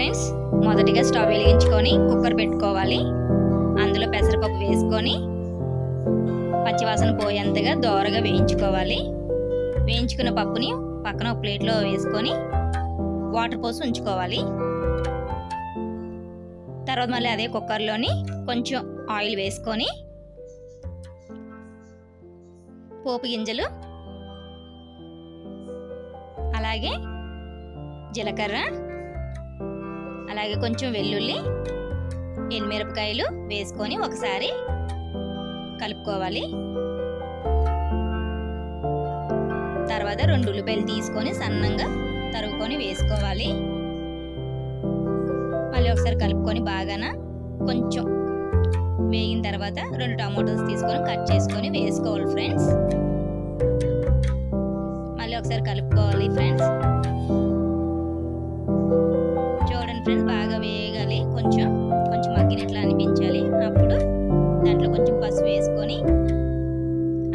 Friends, మొదటిగా stove వెలిగించుకొని cooker పెట్టుకోవాలి. అందులో పెసరపప్పు వేసుకొని పచ్చివాసన పోయేంతగా దోరగా వేయించుకోవాలి. వేయించుకున్న పప్పుని పక్కన ఒక ప్లేట్లో వేసుకొని వాటర్ పోసి ఉంచుకోవాలి. తర్వాత మళ్ళీ అదే కుక్కర్లోని కొంచెం ఆయిల్ వేసుకొని పోపు గింజలు, అలాగే జీలకర్ర, అలాగే కొంచెం వెల్లుల్లి, ఎండుమిరపకాయలు వేసుకొని ఒకసారి కలుపుకోవాలి. తర్వాత 2 ఉల్లిపాయలు తీసుకొని సన్నంగా తరుగుకొని వేసుకోవాలి. మళ్ళీ ఒకసారి కలుపుకొని బాగాన కొంచెం వేగిన తర్వాత 2 టమాటోస్ తీసుకొని కట్ చేసుకొని వేసుకోవాలి ఫ్రెండ్స్. మళ్ళీ ఒకసారి కలుపుకోవాలి ఫ్రెండ్స్. చూడండి ఫ్రెండ్స్, బాగా వేగాలి, కొంచెం మగ్గినట్లు అనిపించాలి. అప్పుడు దాంట్లో కొంచెం పసుపు వేసుకొని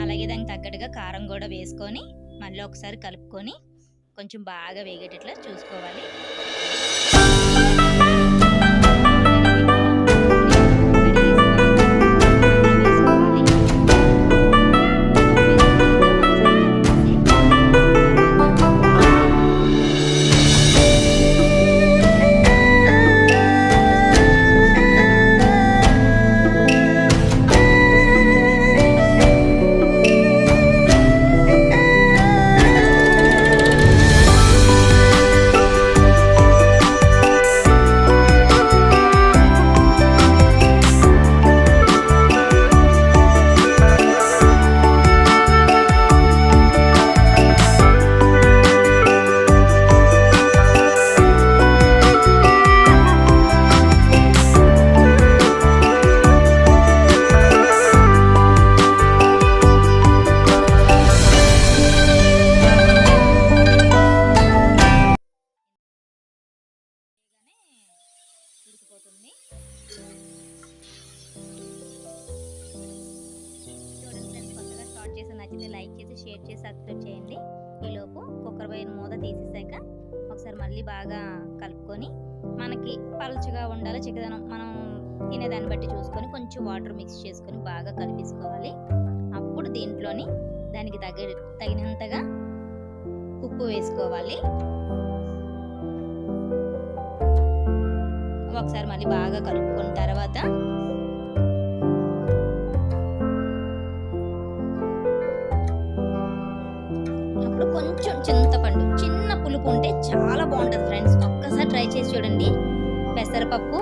అలాగే దానికి తగ్గట్టుగా కారం కూడా వేసుకొని మళ్ళీ ఒకసారి కలుపుకొని కొంచెం బాగా వేగేటట్లా చూసుకోవాలి. ఉడికిపోతుంది. చూడండి ఫ్రెండ్స్, కొత్తగా స్టార్ట్ చేసి నచ్చితే లైక్ చేసి, షేర్ చేసి, సబ్స్క్రైబ్ చేయండి. ఈలోపు కుక్కర్ పైన మూత తీసేసాక ఒకసారి మళ్ళీ బాగా కలుపుకొని, మనకి పలుచగా ఉండాలి చిక్కదనం మనం తినేదాన్ని బట్టి చూసుకొని కొంచెం వాటర్ మిక్స్ చేసుకొని బాగా కలిపేసుకోవాలి. అప్పుడు దీంట్లోని దానికి తగినంతగా ఉప్పు వేసుకోవాలి. ఒకసారి మళ్ళీ బాగా కలుపుకున్న తర్వాత అప్పుడు కొంచెం చింతపండు, చిన్న పులుపు ఉంటే చాలా బాగుంటుంది ఫ్రెండ్స్. ఒక్కసారి ట్రై చేసి చూడండి. పెసరపప్పు